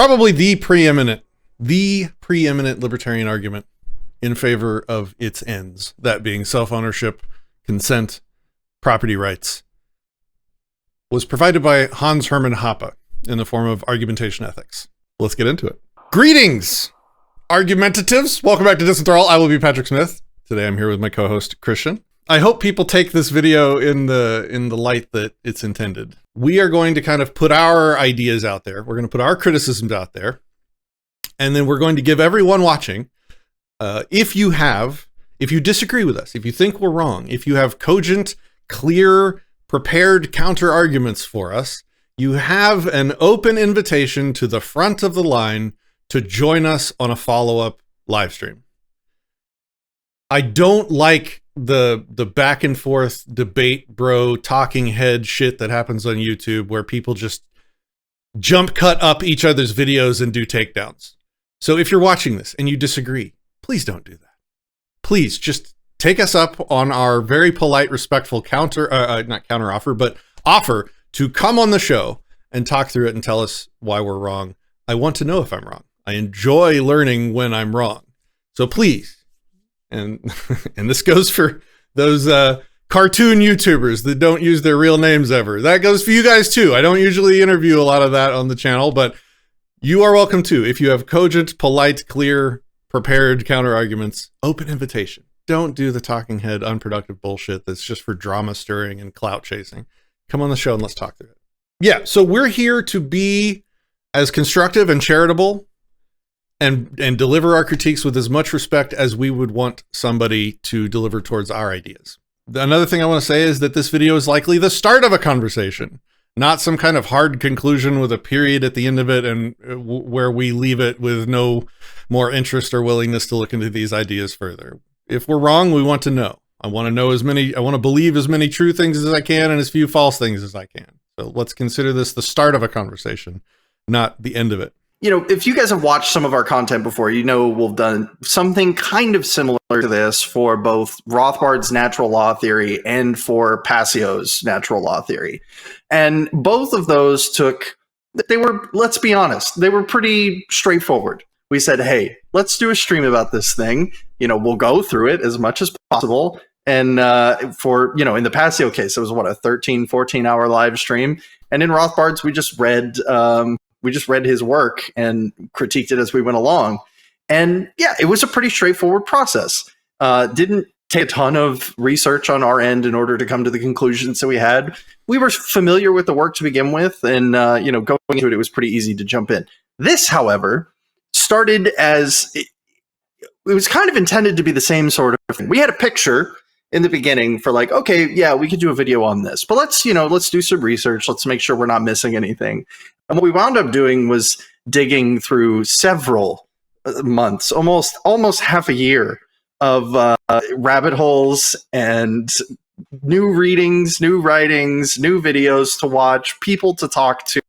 probably the preeminent libertarian argument in favor of its ends, that being self-ownership, consent, property rights, was provided by Hans-Hermann Hoppe in the form of Argumentation Ethics. Let's get into it. Greetings, argumentatives. Welcome back to Disenthrall. I will be Patrick Smith. Today I'm here with my co-host, Christian. I hope people take this video in the light that it's intended. We are going to kind of put our ideas out there. We're going to put our criticisms out there. And then we're going to give everyone watching, if you disagree with us, if you think we're wrong, if you have cogent, clear, prepared counter arguments for us, you have an open invitation to the front of the line to join us on a follow-up live stream. I don't like the back and forth debate bro talking head shit that happens on YouTube where people just jump cut up each other's videos and do takedowns. So if you're watching this and you disagree, please don't do that. Please just take us up on our very polite, respectful offer to come on the show and talk through it and tell us why we're wrong. I want to know if I'm wrong. I enjoy learning when I'm wrong. So please, and this goes for those cartoon YouTubers that don't use their real names ever. That goes for you guys too. I don't usually interview a lot of that on the channel, but you are welcome too. If you have cogent, polite, clear, prepared counter arguments, open invitation. Don't do the talking head, unproductive bullshit that's just for drama stirring and clout chasing. Come on the show and let's talk through it. Yeah, so we're here to be as constructive and charitable and deliver our critiques with as much respect as we would want somebody to deliver towards our ideas. Another thing I want to say is that this video is likely the start of a conversation, not some kind of hard conclusion with a period at the end of it and where we leave it with no more interest or willingness to look into these ideas further. If we're wrong, we want to know. I want to believe as many true things as I can and as few false things as I can. So let's consider this the start of a conversation, not the end of it. You know, if you guys have watched some of our content before, you know we've done something kind of similar to this for both Rothbard's natural law theory and for Passio's natural law theory. And both of those let's be honest, they were pretty straightforward. We said, hey, let's do a stream about this thing. You know, we'll go through it as much as possible. And in the Passio case, it was a 13, 14-hour live stream. And in Rothbard's, we just read his work and critiqued it as we went along. And yeah, it was a pretty straightforward process. Didn't take a ton of research on our end in order to come to the conclusions that we had. We were familiar with the work to begin with, and going into it was pretty easy to jump in. This, however, started as it was kind of intended to be the same sort of thing. We had a picture in the beginning for like, okay, yeah, we could do a video on this, but let's do some research. Let's make sure we're not missing anything. And what we wound up doing was digging through several months, almost half a year of rabbit holes and new readings, new writings, new videos to watch, people to talk to.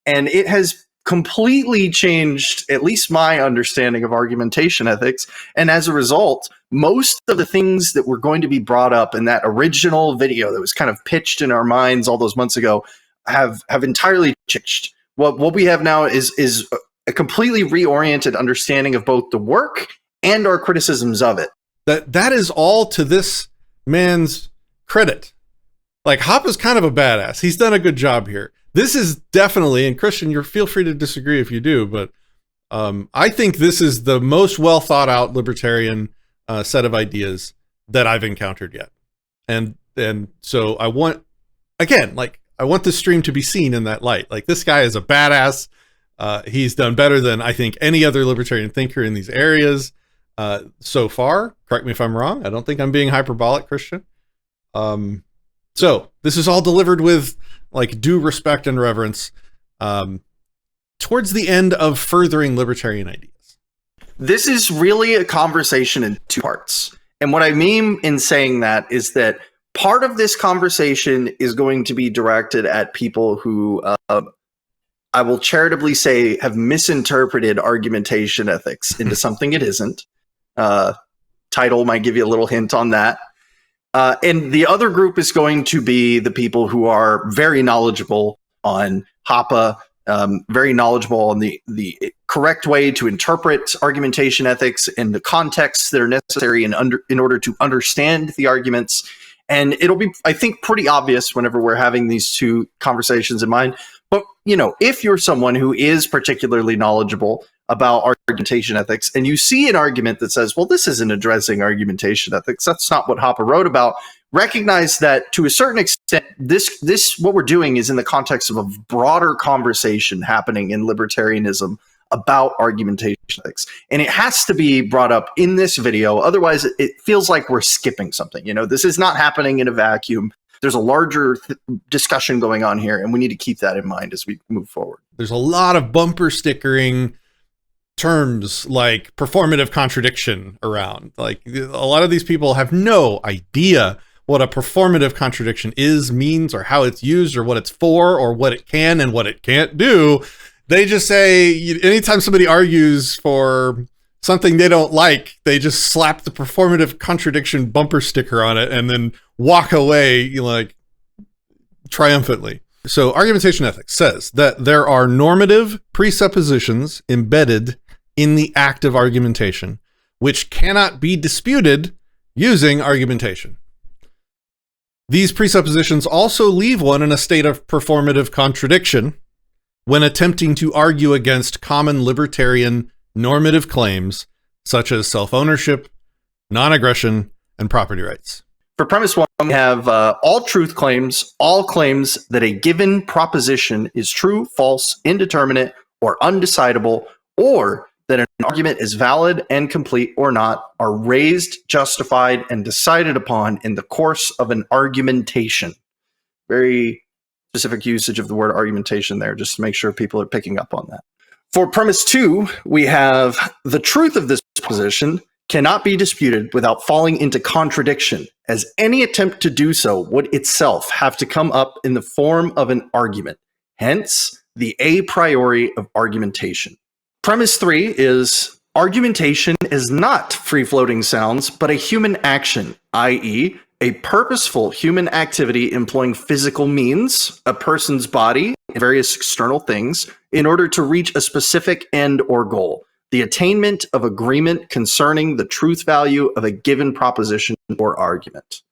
And it has completely changed at least my understanding of argumentation ethics. And as a result, most of the things that were going to be brought up in that original video that was kind of pitched in our minds all those months ago have entirely changed. What we have now is a completely reoriented understanding of both the work and our criticisms of it. That is all to this man's credit. Like, Hoppe's kind of a badass. He's done a good job here. This is definitely, and Christian, feel free to disagree if you do, but I think this is the most well thought out libertarian set of ideas that I've encountered yet. And so I want this stream to be seen in that light. Like, this guy is a badass. He's done better than I think any other libertarian thinker in these areas so far. Correct me if I'm wrong. I don't think I'm being hyperbolic, Christian. So this is all delivered with like due respect and reverence towards the end of furthering libertarian ideas. This is really a conversation in two parts. And what I mean in saying that is that part of this conversation is going to be directed at people who I will charitably say have misinterpreted argumentation ethics into something it isn't. Title might give you a little hint on that. And the other group is going to be the people who are very knowledgeable on Hoppe very knowledgeable on the correct way to interpret argumentation ethics and the contexts that are necessary in order to understand the arguments. And it'll be, I think, pretty obvious whenever we're having these two conversations in mind. But, if you're someone who is particularly knowledgeable about argumentation ethics and you see an argument that says, well, this isn't addressing argumentation ethics, that's not what Hoppe wrote about, recognize that to a certain extent, this what we're doing is in the context of a broader conversation happening in libertarianism about argumentation ethics. And it has to be brought up in this video. Otherwise, it feels like we're skipping something. This is not happening in a vacuum. There's a larger discussion going on here, and we need to keep that in mind as we move forward. There's a lot of bumper stickering terms like performative contradiction around. Like, a lot of these people have no idea what a performative contradiction is, means, or how it's used, or what it's for, or what it can and what it can't do. They just say, anytime somebody argues for something they don't like, they just slap the performative contradiction bumper sticker on it and then walk away triumphantly. So argumentation ethics says that there are normative presuppositions embedded in the act of argumentation, which cannot be disputed using argumentation. These presuppositions also leave one in a state of performative contradiction when attempting to argue against common libertarian normative claims such as self-ownership, non-aggression, and property rights. For premise one, we have all truth claims, all claims that a given proposition is true, false, indeterminate, or undecidable, or that an argument is valid and complete or not, are raised, justified, and decided upon in the course of an argumentation. Very specific usage of the word argumentation there, just to make sure people are picking up on that. For premise two, we have the truth of this proposition cannot be disputed without falling into contradiction, as any attempt to do so would itself have to come up in the form of an argument, hence the a priori of argumentation. Premise three is argumentation is not free-floating sounds, but a human action, i.e., a purposeful human activity employing physical means, a person's body, and various external things, in order to reach a specific end or goal, the attainment of agreement concerning the truth value of a given proposition or argument.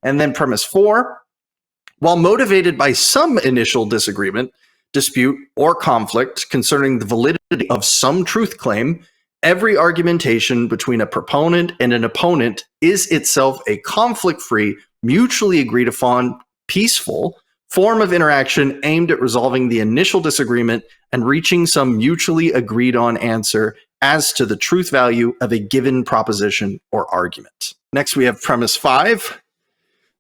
And then premise four, while motivated by some initial disagreement, dispute, or conflict concerning the validity of some truth claim, every argumentation between a proponent and an opponent is itself a conflict-free, mutually agreed upon, peaceful form of interaction aimed at resolving the initial disagreement and reaching some mutually agreed on answer as to the truth value of a given proposition or argument. Next, we have premise five.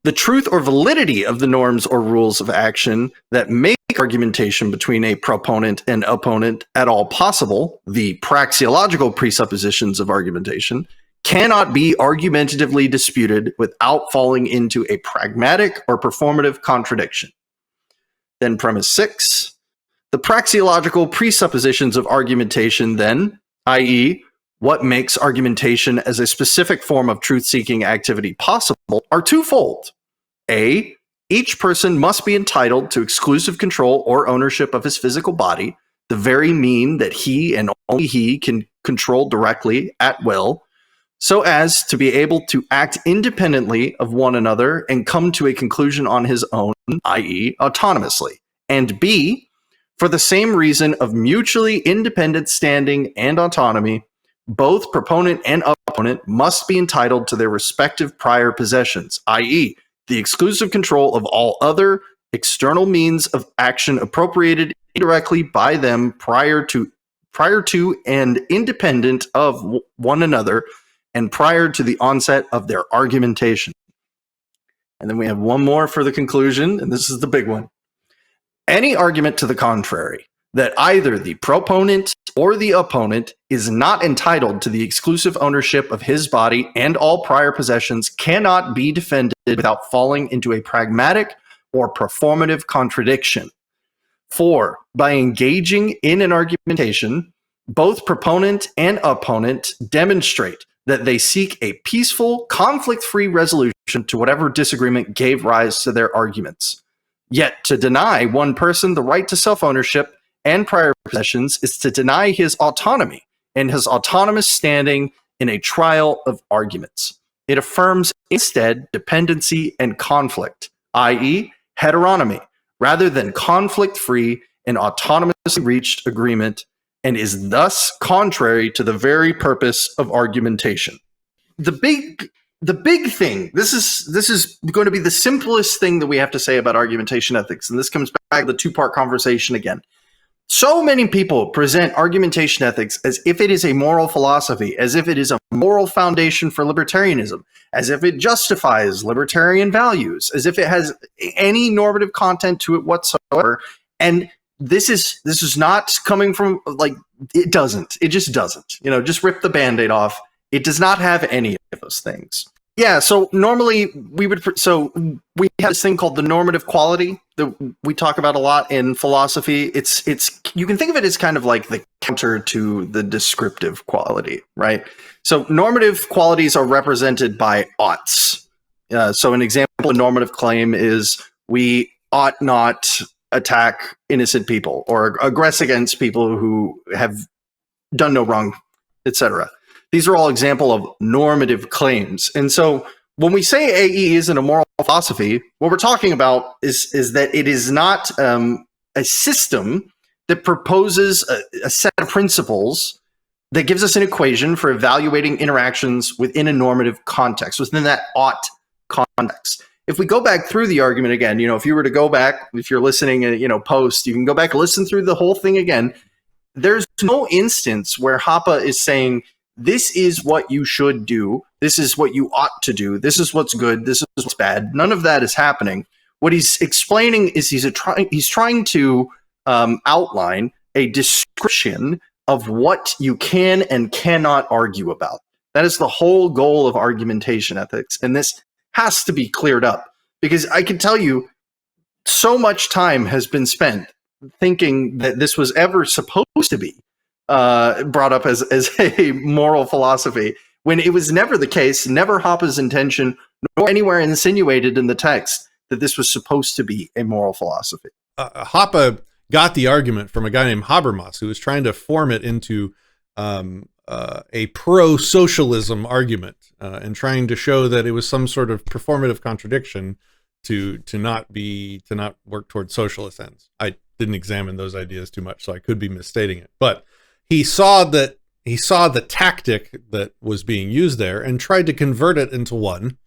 The truth or validity of the norms or rules of action that make argumentation between a proponent and opponent at all possible, the praxeological presuppositions of argumentation, cannot be argumentatively disputed without falling into a pragmatic or performative contradiction. Then premise six, the praxeological presuppositions of argumentation then, i.e., what makes argumentation as a specific form of truth-seeking activity possible, are twofold. A, each person must be entitled to exclusive control or ownership of his physical body, the very mean that he and only he can control directly at will, so as to be able to act independently of one another and come to a conclusion on his own, i.e., autonomously. And B, for the same reason of mutually independent standing and autonomy, both proponent and opponent must be entitled to their respective prior possessions, i.e., the exclusive control of all other external means of action appropriated indirectly by them prior to and independent of one another and prior to the onset of their argumentation. And then we have one more for the conclusion, and this is the big one. Any argument to the contrary, that either the proponent or the opponent is not entitled to the exclusive ownership of his body and all prior possessions, cannot be defended without falling into a pragmatic or performative contradiction. For, by engaging in an argumentation, both proponent and opponent demonstrate that they seek a peaceful, conflict-free resolution to whatever disagreement gave rise to their arguments. Yet to deny one person the right to self-ownership and prior possessions is to deny his autonomy and his autonomous standing in a trial of arguments. It affirms instead dependency and conflict, i.e., heteronomy, rather than conflict-free and autonomously reached agreement, and is thus contrary to the very purpose of argumentation. The big thing, this is going to be the simplest thing that we have to say about argumentation ethics, and this comes back to the two-part conversation again. So many people present argumentation ethics as if it is a moral philosophy, as if it is a moral foundation for libertarianism, as if it justifies libertarian values, as if it has any normative content to it whatsoever. And this is not coming from, like, it doesn't. It just doesn't. You know, just rip the Band-Aid off. It does not have any of those things. Yeah, so normally we have this thing called the normative quality that we talk about a lot in philosophy. It's you can think of it as kind of like the counter to the descriptive quality, right? So normative qualities are represented by oughts. So an example of normative claim is we ought not attack innocent people or aggress against people who have done no wrong, etc. These are all examples of normative claims. And so when we say AE isn't a moral philosophy, what we're talking about is that it is not a system that proposes a set of principles that gives us an equation for evaluating interactions within a normative context, within that ought context. If we go back through the argument again, you know, if you were to go back, if you're listening, you know, post, you can go back and listen through the whole thing again. There's no instance where Hoppe is saying, this is what you should do. This is what you ought to do. This is what's good. This is what's bad. None of that is happening. What he's explaining is he's trying to outline a description of what you can and cannot argue about. That is the whole goal of argumentation ethics. And this has to be cleared up, because I can tell you so much time has been spent thinking that this was ever supposed to be brought up as a moral philosophy, when it was never the case, never Hoppe's intention, nor anywhere insinuated in the text that this was supposed to be a moral philosophy. Hoppe got the argument from a guy named Habermas, who was trying to form it into a pro-socialism argument, and trying to show that it was some sort of performative contradiction to not work towards socialist ends. I didn't examine those ideas too much, so I could be misstating it, but he saw the tactic that was being used there and tried to convert it into one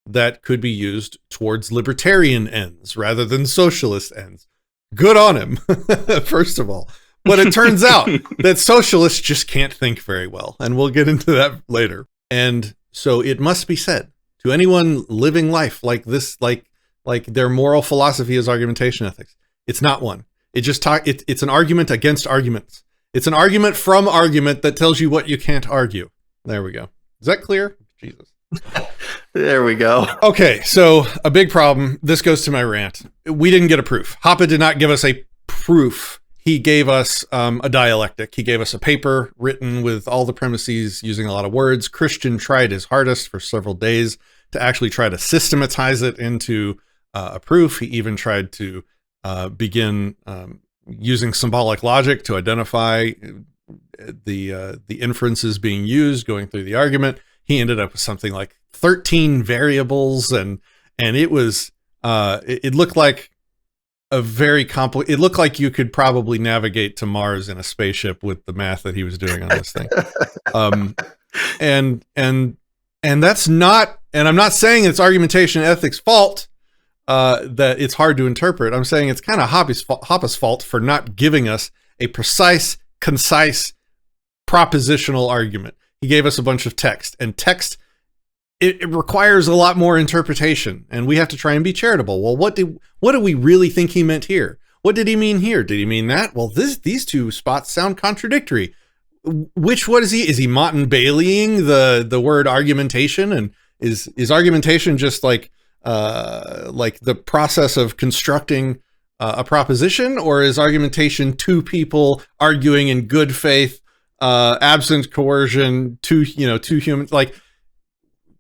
that could be used towards libertarian ends rather than socialist ends. Good on him, first of all. But it turns out that socialists just can't think very well, and we'll get into that later. And so it must be said to anyone living life like this, like their moral philosophy is argumentation ethics. It's not one. It's an argument against arguments. It's an argument from argument that tells you what you can't argue. There we go. Is that clear? Jesus. There we go. Okay, so a big problem. This goes to my rant. We didn't get a proof. Hoppe did not give us a proof. He gave us a dialectic. He gave us a paper written with all the premises using a lot of words. Christian tried his hardest for several days to actually try to systematize it into a proof. He even tried to begin using symbolic logic to identify the inferences being used going through the argument. He ended up with something like 13 variables, and it was it looked like a very complex. It looked like you could probably navigate to Mars in a spaceship with the math that he was doing on this thing. And that's not. And I'm not saying it's argumentation ethics' fault that it's hard to interpret. I'm saying it's kind of Hoppe's fault for not giving us a precise, concise, propositional argument. He gave us a bunch of text, and text, it requires a lot more interpretation, and we have to try and be charitable. Well, what do we really think he meant here? What did he mean here? Did he mean that? Well, these two spots sound contradictory. What is he? Is he Motten-Baileying the word argumentation? And is argumentation just like the process of constructing a proposition, or is argumentation two people arguing in good faith, absent coercion, two humans? Like,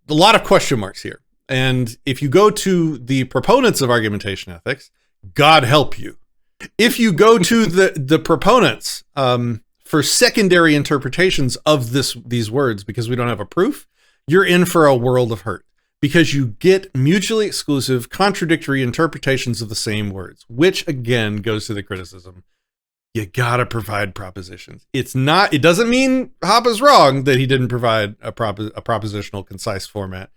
a lot of question marks here. And if you go to the proponents of argumentation ethics, God help you. If you go to the proponents for secondary interpretations of these words, because we don't have a proof, you're in for a world of hurt, because you get mutually exclusive, contradictory interpretations of the same words, which again goes to the criticism. You gotta provide propositions. It doesn't mean Hoppe's wrong that he didn't provide a propositional, concise format.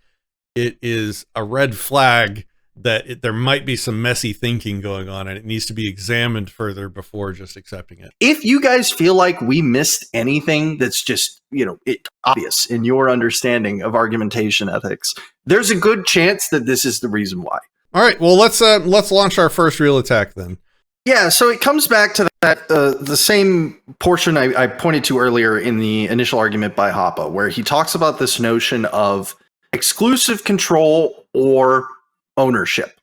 It is a red flag that there might be some messy thinking going on, and it needs to be examined further before just accepting it. If you guys feel like we missed anything that's just, obvious in your understanding of argumentation ethics, there's a good chance that this is the reason why. All right, well, let's launch our first real attack then. Yeah, so it comes back to that the same portion I pointed to earlier in the initial argument by Hoppe, where he talks about this notion of exclusive control or ownership.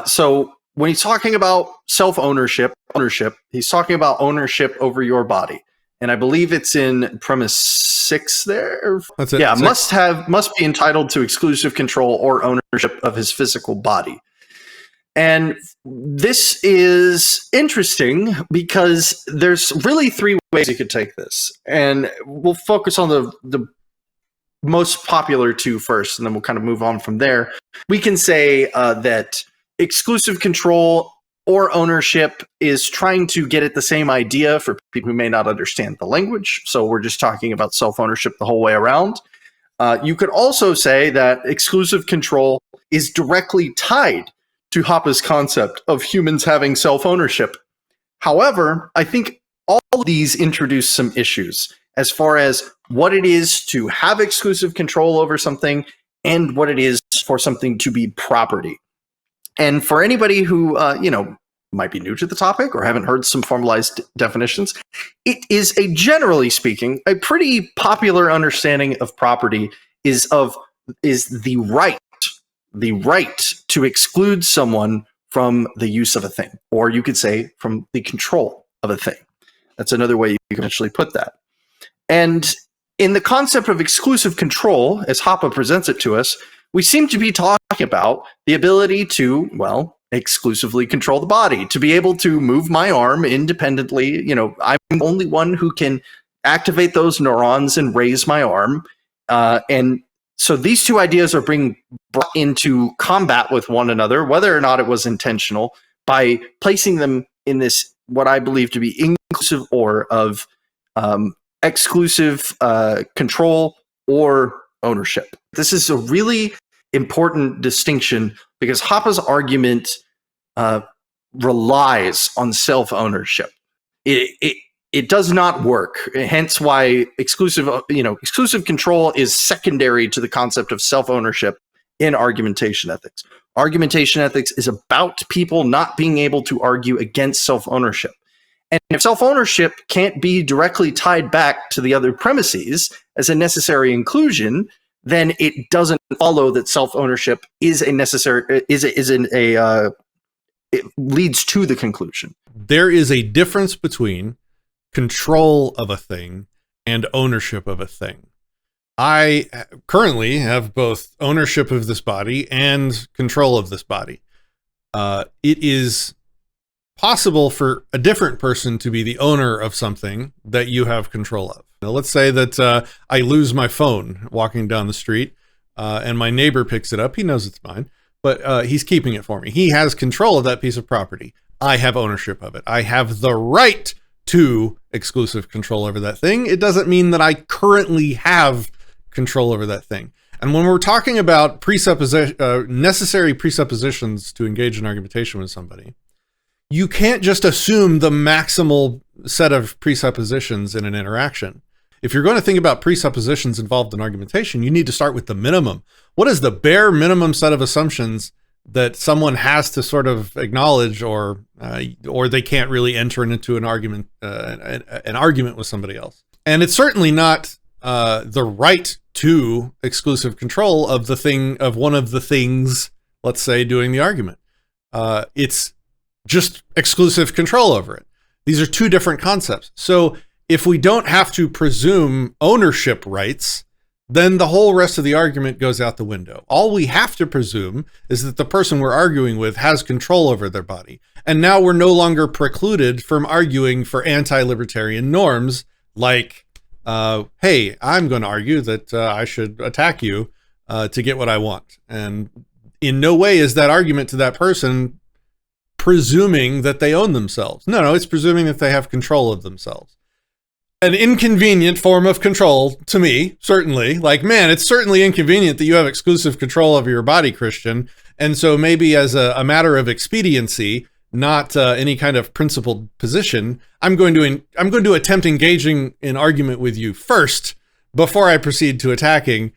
So when he's talking about self-ownership, he's talking about ownership over your body. And I believe it's in premise 6 there. That's it. Yeah, 6. must be entitled to exclusive control or ownership of his physical body. And this is interesting because there's really 3 ways you could take this. And we'll focus on the most popular 2 first, and then we'll kind of move on from there. We can say that exclusive control or ownership is trying to get at the same idea for people who may not understand the language. So we're just talking about self-ownership the whole way around. You could also say that exclusive control is directly tied to Hoppe's concept of humans having self-ownership. However, I think all of these introduce some issues as far as what it is to have exclusive control over something and what it is for something to be property. And for anybody who, might be new to the topic or haven't heard some formalized definitions, it is generally speaking, a pretty popular understanding of property is the right to exclude someone from the use of a thing, or you could say from the control of a thing. That's another way you can actually put that. And in the concept of exclusive control, as Hoppe presents it to us, we seem to be talking about the ability to, exclusively control the body, to be able to move my arm independently. I'm the only one who can activate those neurons and raise my arm. And so these 2 ideas are being brought into combat with one another, whether or not it was intentional, by placing them in this, what I believe to be inclusive or of exclusive control or ownership. This is a really important distinction because Hoppe's argument relies on self-ownership. It does not work. Hence why exclusive control is secondary to the concept of self-ownership in argumentation ethics. Argumentation ethics is about people not being able to argue against self-ownership. And if self-ownership can't be directly tied back to the other premises as a necessary inclusion, then it doesn't follow that self-ownership is a necessary it leads to the conclusion. There is a difference between control of a thing and ownership of a thing. I currently have both ownership of this body and control of this body. It is possible for a different person to be the owner of something that you have control of. Now, let's say that I lose my phone walking down the street and my neighbor picks it up. He knows it's mine, but he's keeping it for me. He has control of that piece of property. I have ownership of it. I have the right to exclusive control over that thing. It doesn't mean that I currently have control over that thing. And when we're talking about necessary presuppositions to engage in argumentation with somebody, you can't just assume the maximal set of presuppositions in an interaction. If you're going to think about presuppositions involved in argumentation, you need to start with the minimum. What is the bare minimum set of assumptions that someone has to sort of acknowledge, or they can't really enter into an argument with somebody else? And it's certainly not the right to exclusive control of the thing, of one of the things, let's say, doing the argument. It's just exclusive control over it. These are 2 different concepts. So if we don't have to presume ownership rights, then the whole rest of the argument goes out the window. All we have to presume is that the person we're arguing with has control over their body. And now we're no longer precluded from arguing for anti-libertarian norms like, hey, I'm going to argue that I should attack you to get what I want. And in no way is that argument to that person presuming that they own themselves. No, it's presuming that they have control of themselves. An inconvenient form of control to me, certainly. Like, man, it's certainly inconvenient that you have exclusive control over your body, Christian. And so maybe as a matter of expediency, not any kind of principled position, I'm going to attempt engaging in argument with you first before I proceed to attacking,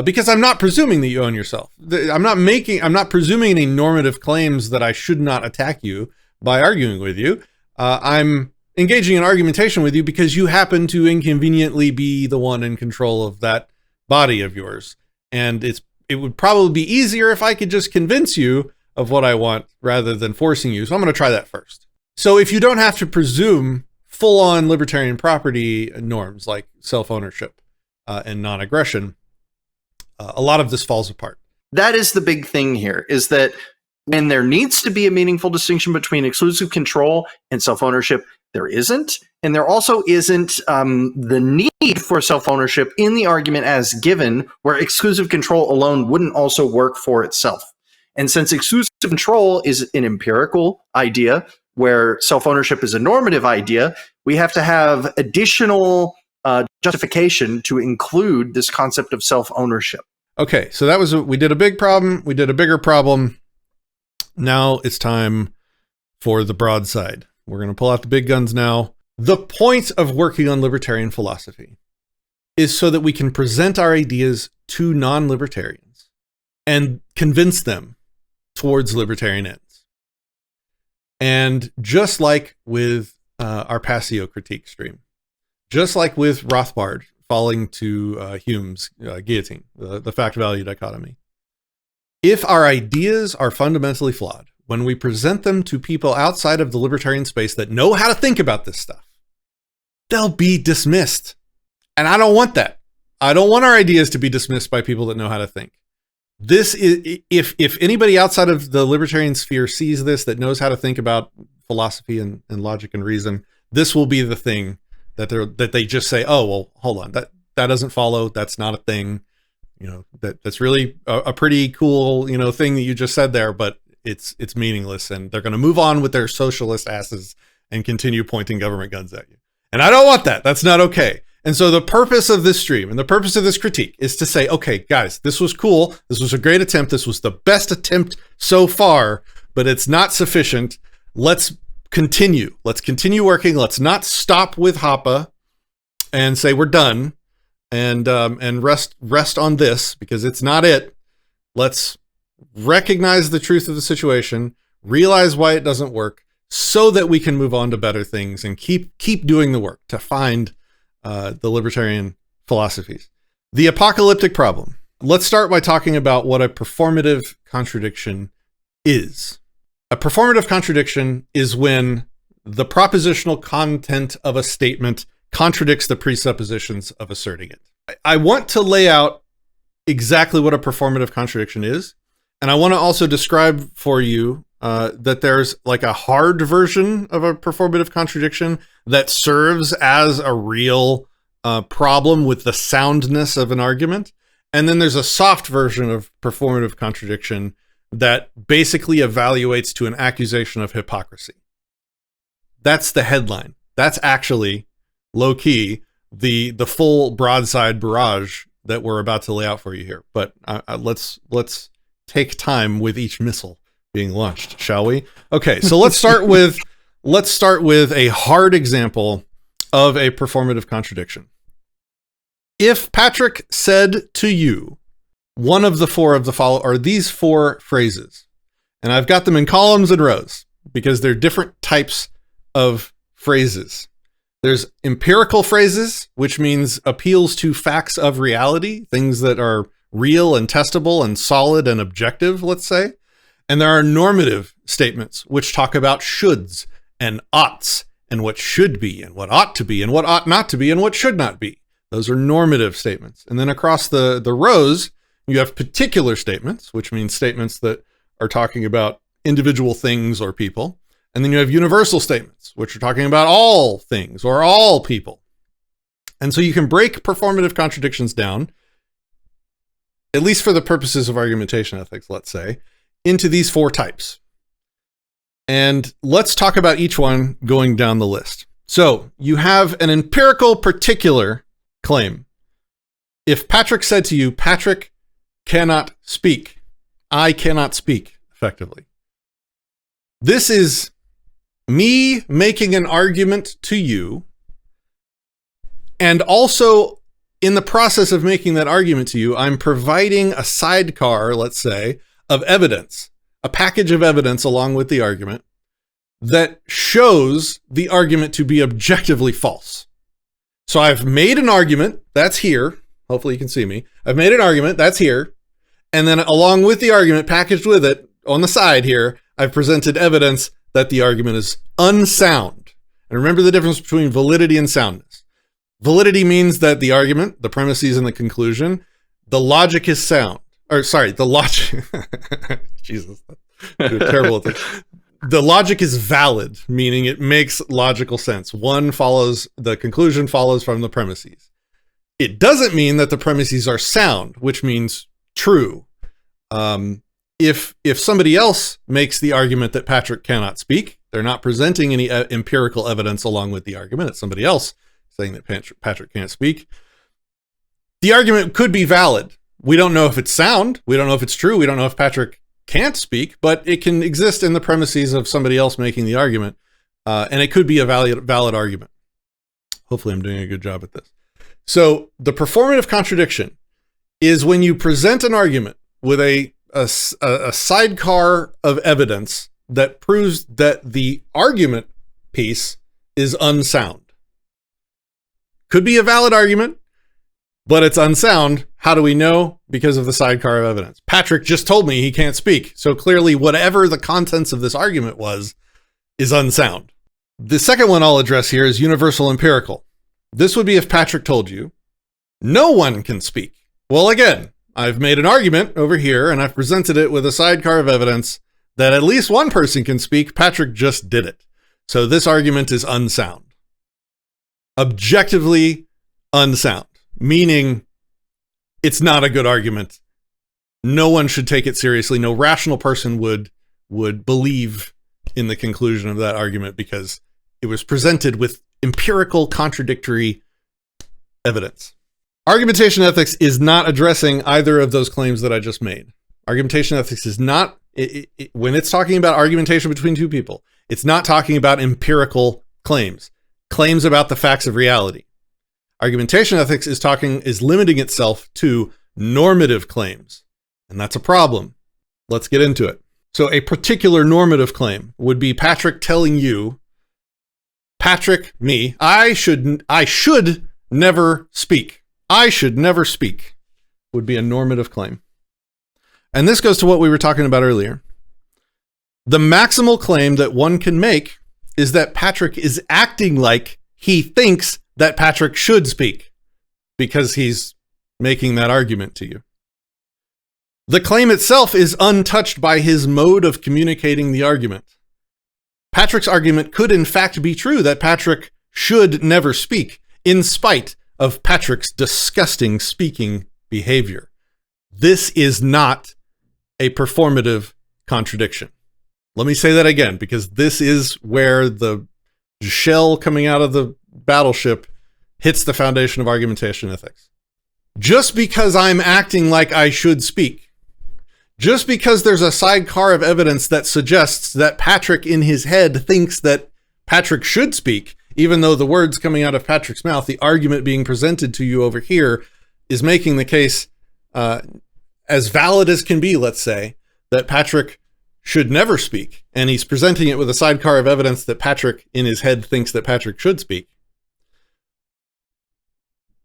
because I'm not presuming that you own yourself. I'm not presuming any normative claims that I should not attack you by arguing with you. I'm engaging in argumentation with you because you happen to inconveniently be the one in control of that body of yours. And it would probably be easier if I could just convince you of what I want rather than forcing you. So I'm going to try that first. So if you don't have to presume full-on libertarian property norms like self-ownership and non-aggression, a lot of this falls apart. That is the big thing here, is that when there needs to be a meaningful distinction between exclusive control and self-ownership, there isn't. And there also isn't the need for self-ownership in the argument as given, where exclusive control alone wouldn't also work for itself. And since exclusive control is an empirical idea, where self-ownership is a normative idea, we have to have additional justification to include this concept of self-ownership. Okay, so we did a big problem. We did a bigger problem. Now it's time for the broadside. We're going to pull out the big guns now. The point of working on libertarian philosophy is so that we can present our ideas to non-libertarians and convince them towards libertarian ends. And just like with our Passio critique stream, just like with Rothbard falling to Hume's guillotine, the fact-value dichotomy, if our ideas are fundamentally flawed, when we present them to people outside of the libertarian space that know how to think about this stuff, they'll be dismissed. And I don't want that. I don't want our ideas to be dismissed by people that know how to think. This is, if anybody outside of the libertarian sphere sees this, that knows how to think about philosophy and logic and reason, this will be the thing that they just say, oh, well, hold on, that doesn't follow. That's not a thing. That's really a pretty cool, thing that you just said there, but it's meaningless, and they're going to move on with their socialist asses and continue pointing government guns at you. And I don't want that. That's not okay. And so the purpose of this stream and the purpose of this critique is to say, okay, guys, this was cool. This was a great attempt. This was the best attempt so far, but it's not sufficient. Let's continue. Let's continue working. Let's not stop with Hoppe and say we're done and rest on this, because it's not it. Let's recognize the truth of the situation, realize why it doesn't work, so that we can move on to better things and keep doing the work to find the libertarian philosophies. The apocalyptic problem. Let's start by talking about what a performative contradiction is. A performative contradiction is when the propositional content of a statement contradicts the presuppositions of asserting it. I want to lay out exactly what a performative contradiction is. And I want to also describe for you that there's like a hard version of a performative contradiction that serves as a real problem with the soundness of an argument. And then there's a soft version of performative contradiction that basically evaluates to an accusation of hypocrisy. That's the headline. That's actually low-key the full broadside barrage that we're about to lay out for you here. But let's take time with each missile being launched, shall we? Okay, so let's start with a hard example of a performative contradiction. If Patrick said to you one of the four of the follow are these four phrases, and I've got them in columns and rows because they're different types of phrases. There's empirical phrases, which means appeals to facts of reality, things that are real and testable and solid and objective, let's say. And there are normative statements, which talk about shoulds and oughts and what should be and what ought to be and what ought not to be and what should not be. Those are normative statements. And then across the rows, you have particular statements, which means statements that are talking about individual things or people. And then you have universal statements, which are talking about all things or all people. And so you can break performative contradictions down, at least for the purposes of argumentation ethics, let's say, into these 4 types. And let's talk about each one going down the list. So you have an empirical particular claim. If Patrick said to you, Patrick cannot speak, I cannot speak, effectively. This is me making an argument to you, and also in the process of making that argument to you, I'm providing a sidecar, let's say, of evidence, a package of evidence along with the argument that shows the argument to be objectively false. So I've made an argument, that's here. Hopefully you can see me. I've made an argument, that's here. And then along with the argument, packaged with it, on the side here, I've presented evidence that the argument is unsound. And remember the difference between validity and soundness. Validity means that the argument, the premises, and the conclusion, the logic is sound. Or sorry, the logic. Jesus, you're terrible at this. The logic is valid, meaning it makes logical sense. The conclusion follows from the premises. It doesn't mean that the premises are sound, which means true. If somebody else makes the argument that Patrick cannot speak, they're not presenting any empirical evidence along with the argument. It's somebody else saying that Patrick can't speak. The argument could be valid. We don't know if it's sound. We don't know if it's true. We don't know if Patrick can't speak, but it can exist in the premises of somebody else making the argument, and it could be a valid argument. Hopefully I'm doing a good job at this. So the performative contradiction is when you present an argument with a sidecar of evidence that proves that the argument piece is unsound. Could be a valid argument, but it's unsound. How do we know? Because of the sidecar of evidence. Patrick just told me he can't speak. So clearly whatever the contents of this argument was is unsound. The second one I'll address here is universal empirical. This would be if Patrick told you, no one can speak. Well, again, I've made an argument over here and I've presented it with a sidecar of evidence that at least one person can speak. Patrick just did it. So this argument is unsound. Objectively unsound, meaning it's not a good argument. No one should take it seriously. No rational person would believe in the conclusion of that argument because it was presented with empirical contradictory evidence. Argumentation ethics is not addressing either of those claims that I just made. Argumentation ethics is not, when it's talking about argumentation between two people, it's not talking about empirical claims about the facts of reality. Argumentation ethics is limiting itself to normative claims, and that's a problem. Let's get into it. So a particular normative claim would be Patrick telling you, Patrick, me, I should never speak. I should never speak would be a normative claim. And this goes to what we were talking about earlier. The maximal claim that one can make is that Patrick is acting like he thinks that Patrick should speak because he's making that argument to you. The claim itself is untouched by his mode of communicating the argument. Patrick's argument could in fact be true that Patrick should never speak in spite of Patrick's disgusting speaking behavior. This is not a performative contradiction. Let me say that again, because this is where the shell coming out of the battleship hits the foundation of argumentation ethics. Just because I'm acting like I should speak, just because there's a sidecar of evidence that suggests that Patrick in his head thinks that Patrick should speak, even though the words coming out of Patrick's mouth, the argument being presented to you over here, is making the case as valid as can be, let's say, that Patrick should never speak, and he's presenting it with a sidecar of evidence that Patrick in his head thinks that Patrick should speak.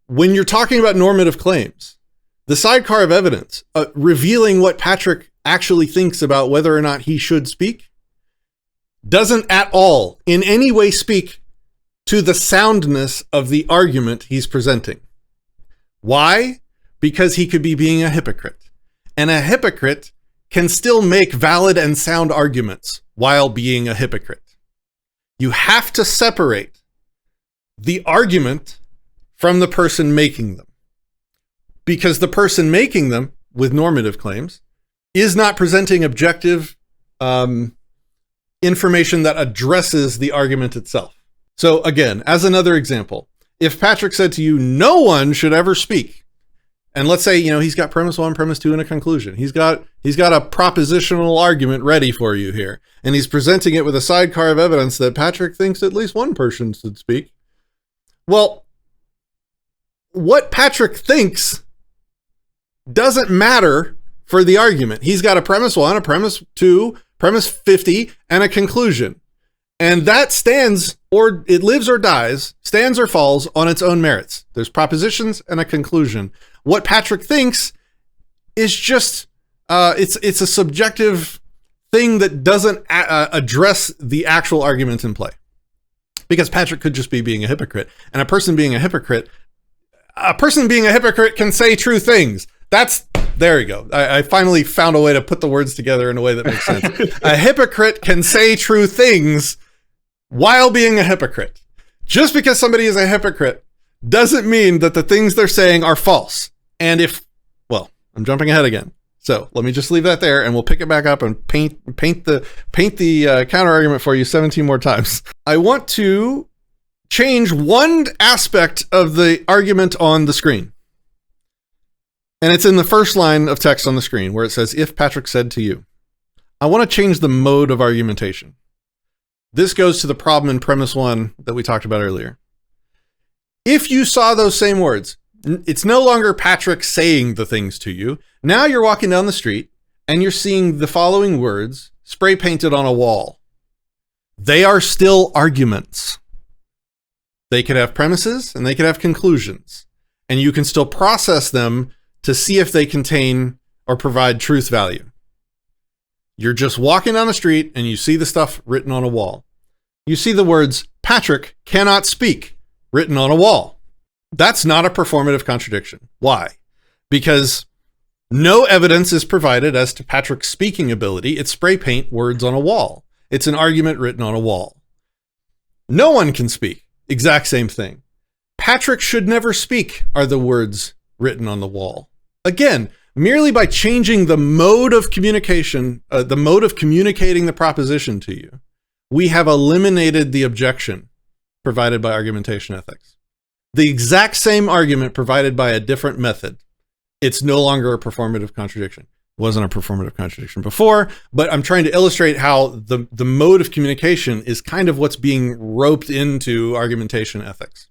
When you're talking about normative claims, the sidecar of evidence revealing what Patrick actually thinks about whether or not he should speak doesn't at all in any way speak to the soundness of the argument he's presenting. Why? Because he could be being a hypocrite. And a hypocrite can still make valid and sound arguments while being a hypocrite. You have to separate the argument from the person making them. Because the person making them, with normative claims, is not presenting objective information that addresses the argument itself. So again, as another example, if Patrick said to you, no one should ever speak, and let's say, he's got premise 1, premise 2, and a conclusion. He's got a propositional argument ready for you here, and he's presenting it with a sidecar of evidence that Patrick thinks at least one person should speak. Well, what Patrick thinks doesn't matter for the argument. He's got a premise 1, a premise 2, premise 50, and a conclusion. And that stands, or it lives or dies, stands or falls on its own merits. There's propositions and a conclusion. What Patrick thinks is just, it's a subjective thing that doesn't address the actual argument in play. Because Patrick could just be being a hypocrite. And a person being a hypocrite can say true things. There you go. I finally found a way to put the words together in a way that makes sense. A hypocrite can say true things while being a hypocrite. Just because somebody is a hypocrite doesn't mean that the things they're saying are false. And I'm jumping ahead again. So let me just leave that there and we'll pick it back up and paint the counter argument for you 17 more times. I want to change one aspect of the argument on the screen. And it's in the first line of text on the screen where it says, if Patrick said to you. I want to change the mode of argumentation. This goes to the problem in premise 1 that we talked about earlier. If you saw those same words, it's no longer Patrick saying the things to you. Now you're walking down the street and you're seeing the following words spray painted on a wall. They are still arguments. They could have premises and they could have conclusions. And you can still process them to see if they contain or provide truth value. You're just walking down the street and you see the stuff written on a wall. You see the words, Patrick cannot speak, written on a wall. That's not a performative contradiction. Why? Because no evidence is provided as to Patrick's speaking ability. It's spray paint words on a wall. It's an argument written on a wall. No one can speak. Exact same thing. Patrick should never speak are the words written on the wall. Again, merely by changing the mode of communication, the mode of communicating the proposition to you, we have eliminated the objection provided by argumentation ethics. The exact same argument provided by a different method. It's no longer a performative contradiction. It wasn't a performative contradiction before, but I'm trying to illustrate how the mode of communication is kind of what's being roped into argumentation ethics.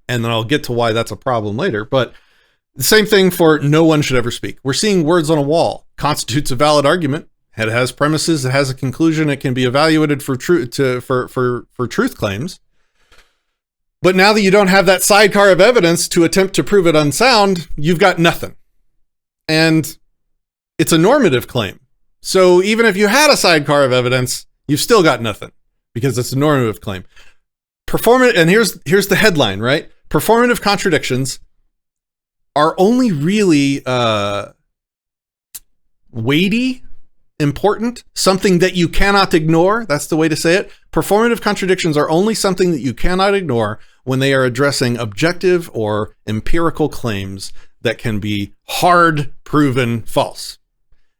And then I'll get to why that's a problem later, but the same thing for no one should ever speak. We're seeing words on a wall. Constitutes a valid argument. It has premises. It has a conclusion. It can be evaluated for truth claims. But now that you don't have that sidecar of evidence to attempt to prove it unsound, you've got nothing. And it's a normative claim. So even if you had a sidecar of evidence, you've still got nothing because it's a normative claim. And here's the headline, right? Performative contradictions are only really weighty, important, something that you cannot ignore. That's the way to say it. Performative contradictions are only something that you cannot ignore when they are addressing objective or empirical claims that can be hard proven false.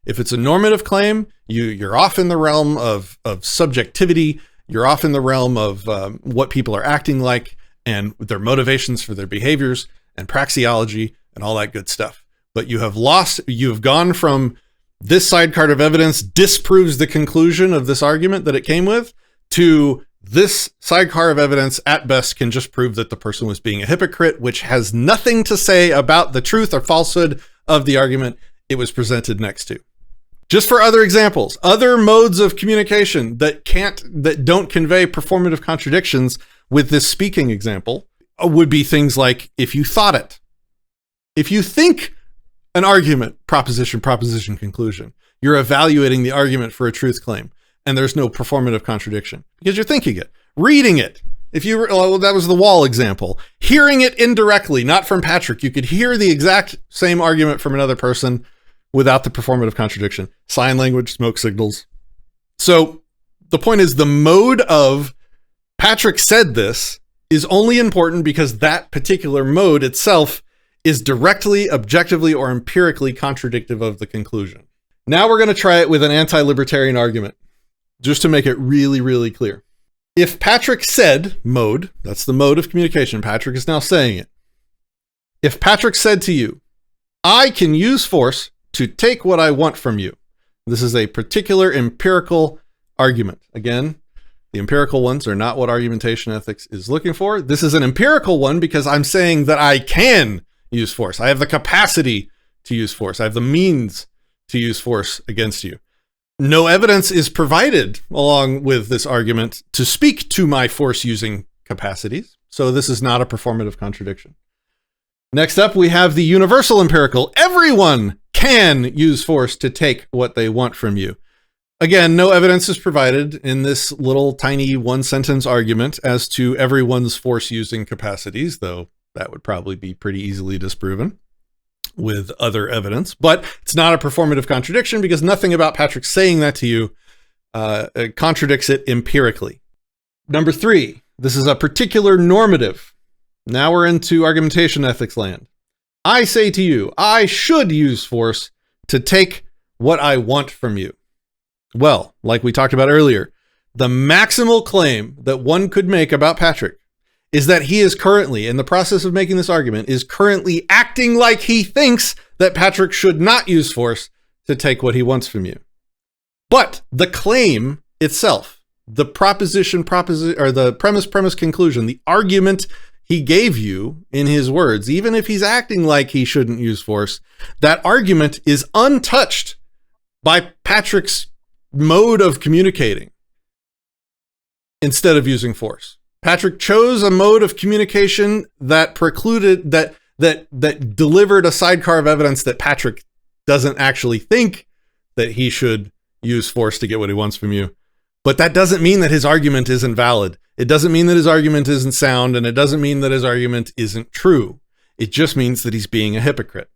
If it's a normative claim, you're off in the realm of subjectivity. You're off in the realm of what people are acting like and their motivations for their behaviors and praxeology and all that good stuff. But you've gone from this sidecar of evidence disproves the conclusion of this argument that it came with to this sidecar of evidence at best can just prove that the person was being a hypocrite, which has nothing to say about the truth or falsehood of the argument it was presented next to. Just for other examples, other modes of communication that don't convey performative contradictions with this speaking example would be things like if you thought it. If you think an argument, proposition, conclusion, you're evaluating the argument for a truth claim, and there's no performative contradiction because you're thinking it. Reading it, well, that was the wall example. Hearing it indirectly, not from Patrick, you could hear the exact same argument from another person without the performative contradiction. Sign language, smoke signals. So the point is, the mode of Patrick said this is only important because that particular mode itself is directly, objectively, or empirically contradictive of the conclusion. Now we're going to try it with an anti-libertarian argument, just to make it really, really clear. If Patrick said mode, that's the mode of communication. Patrick is now saying it. If Patrick said to you, I can use force to take what I want from you. This is a particular empirical argument. Again, the empirical ones are not what argumentation ethics is looking for. This is an empirical one because I'm saying that I can use force. I have the capacity to use force. I have the means to use force against you. No evidence is provided along with this argument to speak to my force using capacities. So this is not a performative contradiction. Next up, we have the universal empirical. Everyone can use force to take what they want from you. Again, no evidence is provided in this little tiny one-sentence argument as to everyone's force-using capacities, though that would probably be pretty easily disproven with other evidence. But it's not a performative contradiction because nothing about Patrick saying that to you contradicts it empirically. Number 3, this is a particular normative. Now we're into argumentation ethics land. I say to you, I should use force to take what I want from you. Well, like we talked about earlier, the maximal claim that one could make about Patrick is that he is currently, in the process of making this argument, is currently acting like he thinks that Patrick should not use force to take what he wants from you. But the claim itself, the or the premise, conclusion, the argument he gave you in his words, even if he's acting like he shouldn't use force, that argument is untouched by Patrick's mode of communicating instead of using force. Patrick chose a mode of communication that precluded that delivered a sidecar of evidence that Patrick doesn't actually think that he should use force to get what he wants from you. But that doesn't mean that his argument isn't valid. It doesn't mean that his argument isn't sound, and it doesn't mean that his argument isn't true. It just means that he's being a hypocrite.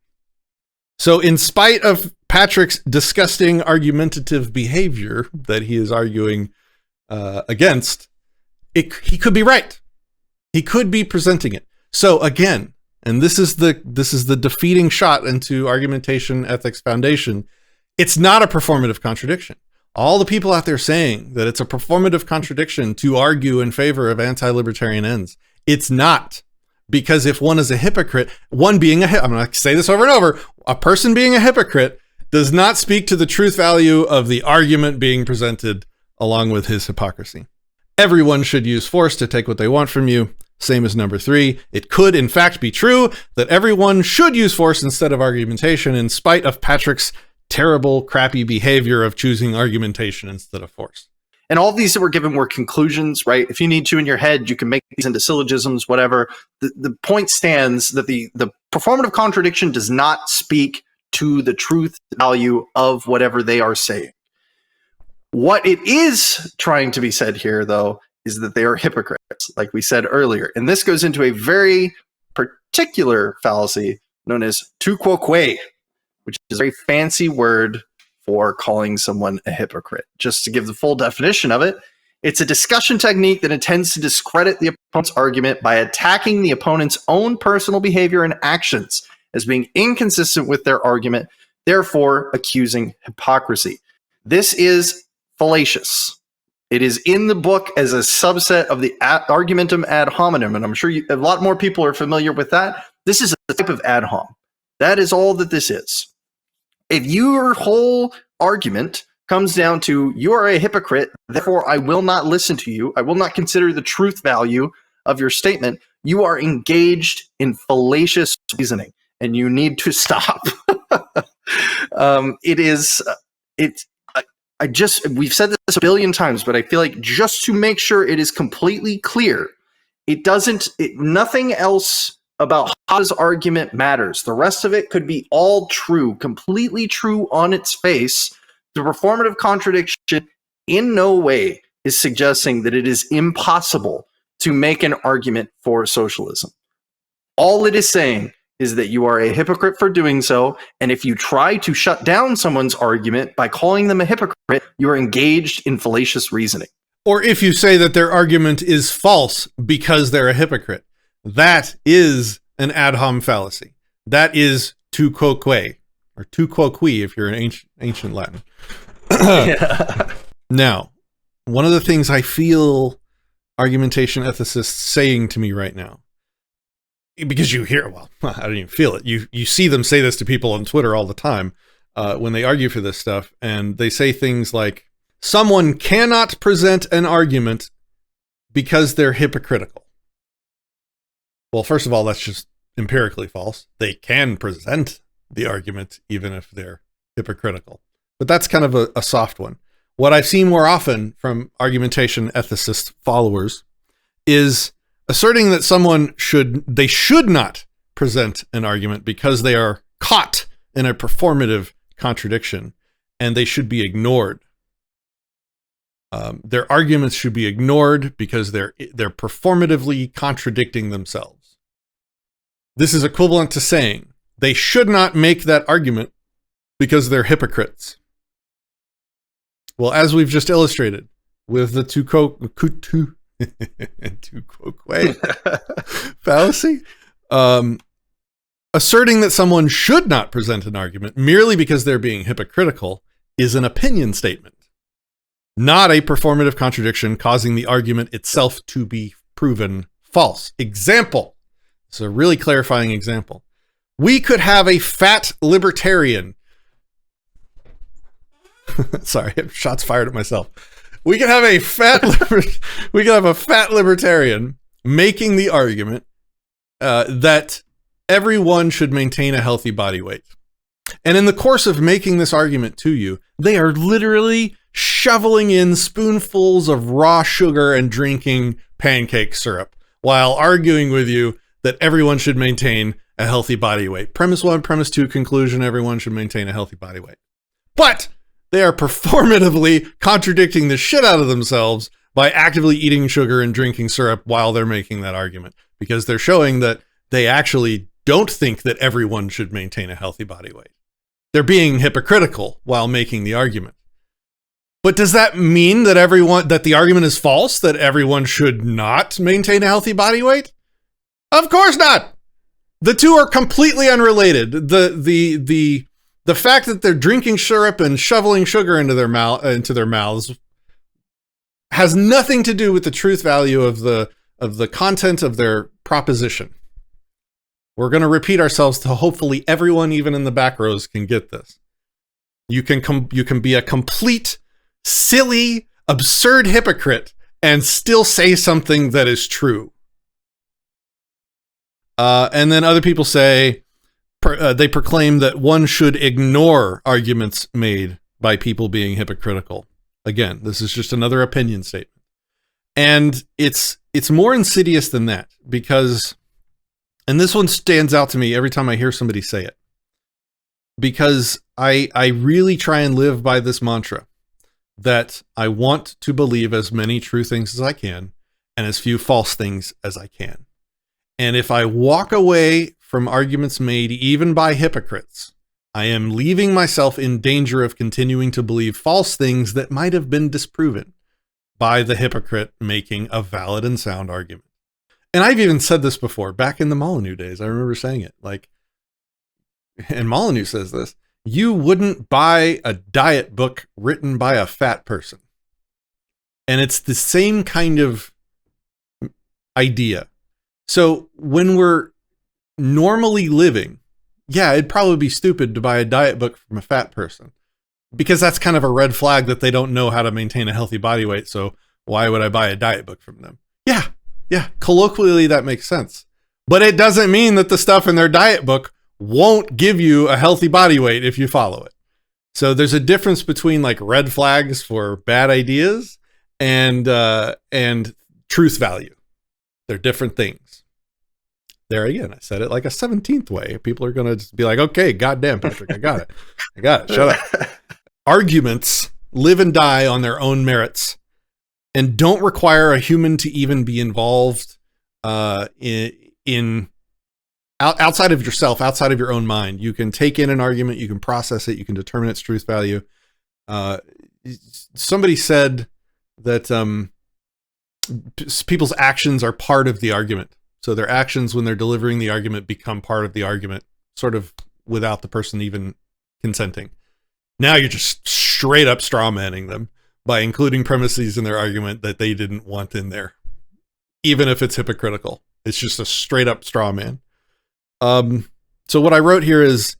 So in spite of Patrick's disgusting argumentative behavior that he is arguing against, he could be right. He could be presenting it. So again, and this is the defeating shot into Argumentation Ethics Foundation, it's not a performative contradiction. All the people out there saying that it's a performative contradiction to argue in favor of anti-libertarian ends, it's not. Because if one is a hypocrite, I'm going to say this over and over, a person being a hypocrite does not speak to the truth value of the argument being presented along with his hypocrisy. Everyone should use force to take what they want from you. Same as number 3. It could, in fact, be true that everyone should use force instead of argumentation in spite of Patrick's terrible, crappy behavior of choosing argumentation instead of force. And all these that were given were conclusions, right? If you need to in your head, you can make these into syllogisms, whatever. The point stands that the performative contradiction does not speak to the truth value of whatever they are saying. What it is trying to be said here, though, is that they are hypocrites, like we said earlier. And this goes into a very particular fallacy known as Tuquokue, which is a very fancy word for calling someone a hypocrite. Just to give the full definition of it, it's a discussion technique that intends to discredit the opponent's argument by attacking the opponent's own personal behavior and actions as being inconsistent with their argument, therefore accusing hypocrisy. This is fallacious. It is in the book as a subset of the argumentum ad hominem, and I'm sure a lot more people are familiar with that. This is a type of ad hom. That is all that this is. If your whole argument comes down to you are a hypocrite, therefore I will not listen to you, I will not consider the truth value of your statement, you are engaged in fallacious reasoning, and you need to stop. We've said this a billion times, but I feel like just to make sure it is completely clear, nothing else about Ha's argument matters. The rest of it could be all true, completely true on its face. The performative contradiction in no way is suggesting that it is impossible to make an argument for socialism. All it is saying is that you are a hypocrite for doing so, and if you try to shut down someone's argument by calling them a hypocrite, you are engaged in fallacious reasoning. Or if you say that their argument is false because they're a hypocrite, that is an ad hom fallacy. That is Tuquokue, or Tuquokue if you're in ancient Latin. Now, one of the things I feel argumentation ethicists saying to me right now, because you hear, well, I don't even feel it. You see them say this to people on Twitter all the time when they argue for this stuff, and they say things like, someone cannot present an argument because they're hypocritical. Well, first of all, that's just empirically false. They can present the argument even if they're hypocritical. But that's kind of a soft one. What I've seen more often from argumentation ethicist followers is asserting that they should not present an argument because they are caught in a performative contradiction and they should be ignored. Their arguments should be ignored because they're performatively contradicting themselves. This is equivalent to saying they should not make that argument because they're hypocrites. Well, as we've just illustrated with the Tuquokue fallacy, asserting that someone should not present an argument merely because they're being hypocritical is an opinion statement, not a performative contradiction causing the argument itself to be proven false. Example. It's a really clarifying example. We could have a fat libertarian. Sorry, shots fired at myself. We could have a fat libertarian making the argument that everyone should maintain a healthy body weight. And in the course of making this argument to you, they are literally shoveling in spoonfuls of raw sugar and drinking pancake syrup while arguing with you that everyone should maintain a healthy body weight. Premise 1, premise 2, conclusion, everyone should maintain a healthy body weight. But they are performatively contradicting the shit out of themselves by actively eating sugar and drinking syrup while they're making that argument, because they're showing that they actually don't think that everyone should maintain a healthy body weight. They're being hypocritical while making the argument. But does that mean that that the argument is false, that everyone should not maintain a healthy body weight? Of course not. The two are completely unrelated. The fact that they're drinking syrup and shoveling sugar into their mouths has nothing to do with the truth value of the content of their proposition. We're going to repeat ourselves to hopefully everyone, even in the back rows, can get this. You can be a complete, silly, absurd hypocrite and still say something that is true. And then other people say, they proclaim that one should ignore arguments made by people being hypocritical. Again, this is just another opinion statement. And it's more insidious than that, because, and this one stands out to me every time I hear somebody say it, because I really try and live by this mantra that I want to believe as many true things as I can and as few false things as I can. And if I walk away from arguments made even by hypocrites, I am leaving myself in danger of continuing to believe false things that might have been disproven by the hypocrite making a valid and sound argument. And I've even said this before, back in the Molyneux days. I remember saying it, like, and Molyneux says this, you wouldn't buy a diet book written by a fat person. And it's the same kind of idea. So when we're normally living, yeah, it'd probably be stupid to buy a diet book from a fat person, because that's kind of a red flag that they don't know how to maintain a healthy body weight. So why would I buy a diet book from them? Yeah, colloquially that makes sense. But it doesn't mean that the stuff in their diet book won't give you a healthy body weight if you follow it. So there's a difference between like red flags for bad ideas and truth value. They're different things. There again, I said it like a 17th way. People are going to just be like, okay, goddamn, Patrick, I got it. Shut up. Arguments live and die on their own merits. and don't require a human to even be involved outside of yourself, outside of your own mind. You can take in an argument, you can process it, you can determine its truth value. Somebody said that people's actions are part of the argument. So their actions when they're delivering the argument become part of the argument, sort of without the person even consenting. Now you're just straight up straw manning them by including premises in their argument that they didn't want in there, even if it's hypocritical. It's just a straight up straw man. So what I wrote here is,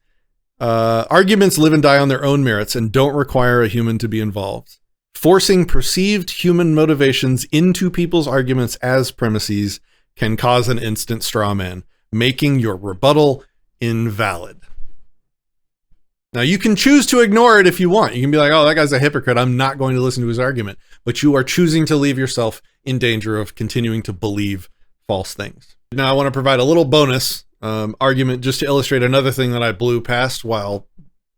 arguments live and die on their own merits and don't require a human to be involved. Forcing perceived human motivations into people's arguments as premises can cause an instant straw man, making your rebuttal invalid. Now, you can choose to ignore it if you want. You can be like, oh, that guy's a hypocrite, I'm not going to listen to his argument. But you are choosing to leave yourself in danger of continuing to believe false things. Now, I want to provide a little bonus argument just to illustrate another thing that I blew past while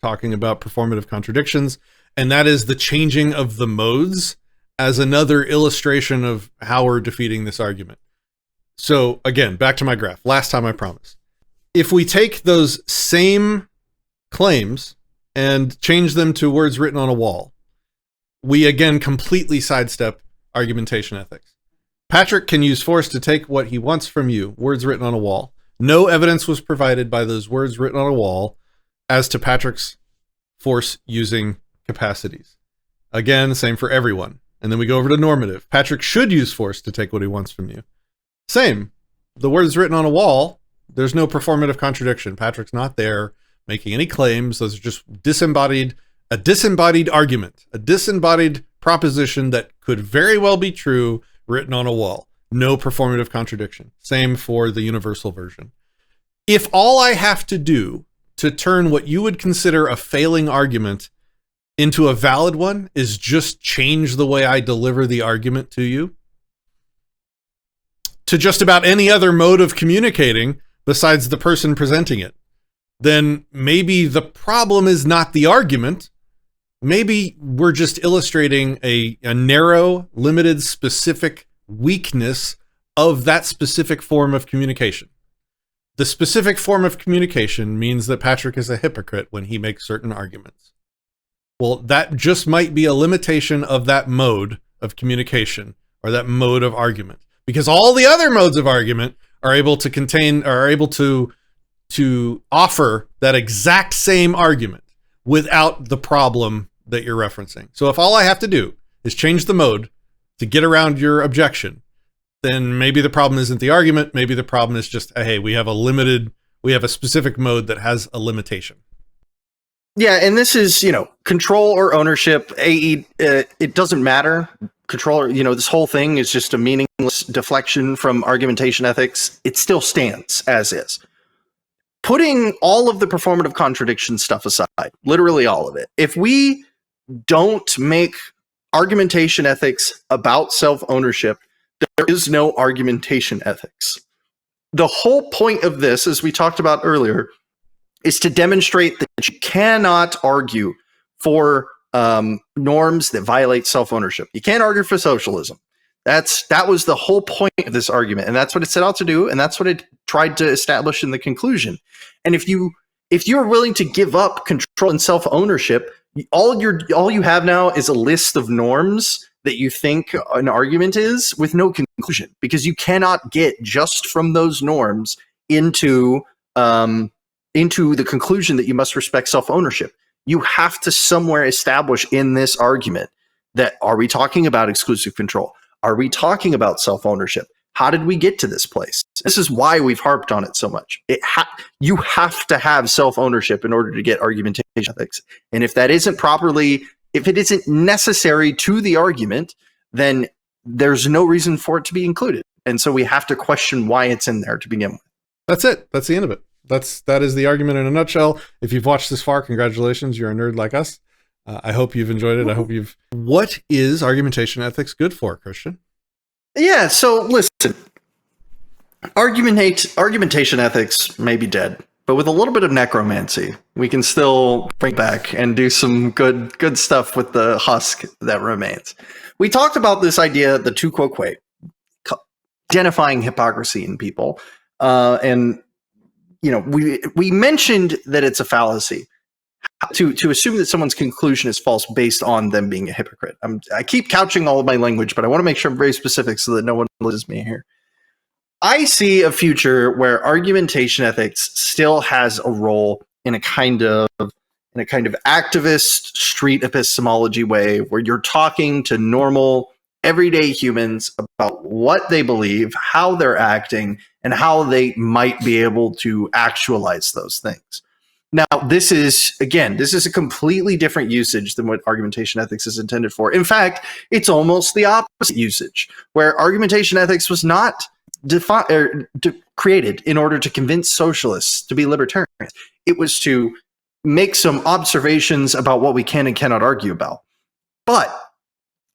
talking about performative contradictions, and that is the changing of the modes as another illustration of how we're defeating this argument. So again, back to my graph. Last time I promised. If we take those same claims and change them to words written on a wall, we again completely sidestep argumentation ethics. Patrick can use force to take what he wants from you, words written on a wall. No evidence was provided by those words written on a wall as to Patrick's force using capacities. Again, same for everyone. And then we go over to normative. Patrick should use force to take what he wants from you. Same. The words written on a wall, there's no performative contradiction. Patrick's not there making any claims. Those are just a disembodied argument, a disembodied proposition that could very well be true written on a wall. No performative contradiction. Same for the universal version. If all I have to do to turn what you would consider a failing argument into a valid one is just change the way I deliver the argument to you, to just about any other mode of communicating besides the person presenting it, then maybe the problem is not the argument. Maybe we're just illustrating a narrow, limited, specific weakness of that specific form of communication. The specific form of communication means that Patrick is a hypocrite when he makes certain arguments. Well, that just might be a limitation of that mode of communication or that mode of argument, because all the other modes of argument are able to offer that exact same argument without the problem that you're referencing. So if all I have to do is change the mode to get around your objection, then maybe the problem isn't the argument. Maybe the problem is just, hey, we have a specific mode that has a limitation. Yeah, and this is, control or ownership. It doesn't matter. Control, this whole thing is just a meaningless deflection from argumentation ethics. It still stands as is. Putting all of the performative contradiction stuff aside, literally all of it, if we don't make argumentation ethics about self-ownership, there is no argumentation ethics. The whole point of this, as we talked about earlier, is to demonstrate that you cannot argue for norms that violate self-ownership. You can't argue for socialism. That was the whole point of this argument, and that's what it set out to do, and that's what it tried to establish in the conclusion. And if you're willing to give up control and self-ownership, all you have now is a list of norms that you think an argument is with no conclusion, because you cannot get just from those norms into the conclusion that you must respect self-ownership. You have to somewhere establish in this argument that, are we talking about exclusive control? Are we talking about self-ownership? How did we get to this place? This is why we've harped on it so much. You have to have self-ownership in order to get argumentation ethics. And if that isn't if it isn't necessary to the argument, then there's no reason for it to be included. And so we have to question why it's in there to begin with. That's it. That's the end of it. That is the argument in a nutshell. If you've watched this far, congratulations. You're a nerd like us. I hope you've enjoyed it. What is argumentation ethics good for, Christian? Yeah, so listen, argumentation ethics may be dead. but with a little bit of necromancy, we can still bring back and do some good stuff with the husk that remains. We talked about this idea, the Tuquokue, identifying hypocrisy in people, and we mentioned that it's a fallacy to assume that someone's conclusion is false based on them being a hypocrite. I keep couching all of my language, but I want to make sure I'm very specific so that no one loses me here. I see a future where argumentation ethics still has a role in a kind of activist street epistemology way, where you're talking to normal everyday humans about what they believe, how they're acting, and how they might be able to actualize those things. Now, this is a completely different usage than what argumentation ethics is intended for. In fact, it's almost the opposite usage, where argumentation ethics was not created in order to convince socialists to be libertarians. It was to make some observations about what we can and cannot argue about. But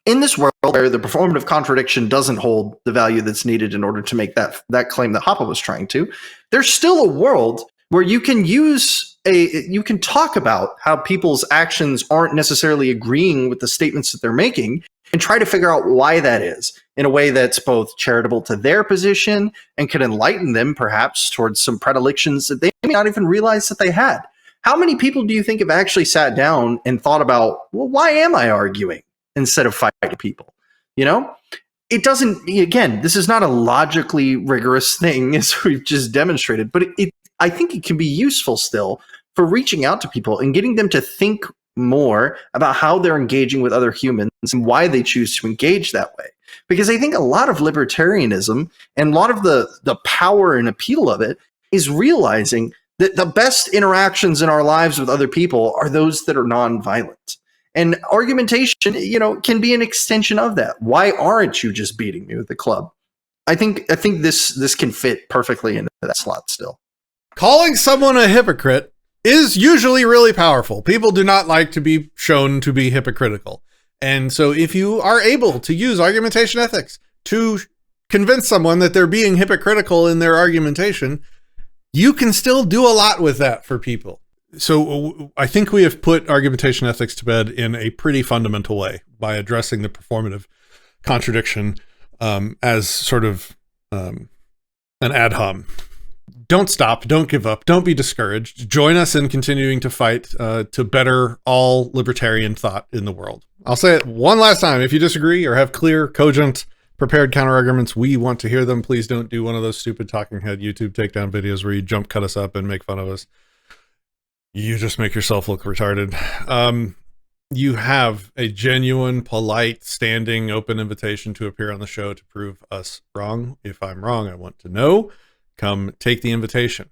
in this world where the performative contradiction doesn't hold the value that's needed in order to make that claim that Hoppe was trying to, there's still a world where you can talk about how people's actions aren't necessarily agreeing with the statements that they're making, and try to figure out why that is in a way that's both charitable to their position and can enlighten them perhaps towards some predilections that they may not even realize that they had. How many people do you think have actually sat down and thought about, well, why am I arguing instead of fighting people? It doesn't, again, this is not a logically rigorous thing, as we've just demonstrated, but I think it can be useful still for reaching out to people and getting them to think more about how they're engaging with other humans and why they choose to engage that way. Because I think a lot of libertarianism and a lot of the power and appeal of it is realizing that the best interactions in our lives with other people are those that are nonviolent. And argumentation, can be an extension of that. Why aren't you just beating me with a club? I think this can fit perfectly into that slot still. Calling someone a hypocrite is usually really powerful. People do not like to be shown to be hypocritical. And so if you are able to use argumentation ethics to convince someone that they're being hypocritical in their argumentation, you can still do a lot with that for people. So I think we have put argumentation ethics to bed in a pretty fundamental way by addressing the performative contradiction as sort of an ad hom. Don't stop. Don't give up. Don't be discouraged. Join us in continuing to fight to better all libertarian thought in the world. I'll say it one last time. If you disagree or have clear, cogent, prepared counter-arguments, we want to hear them. Please don't do one of those stupid talking head YouTube takedown videos where you jump cut us up and make fun of us. You just make yourself look retarded. You have a genuine, polite, standing, open invitation to appear on the show to prove us wrong. If I'm wrong, I want to know. Come take the invitation.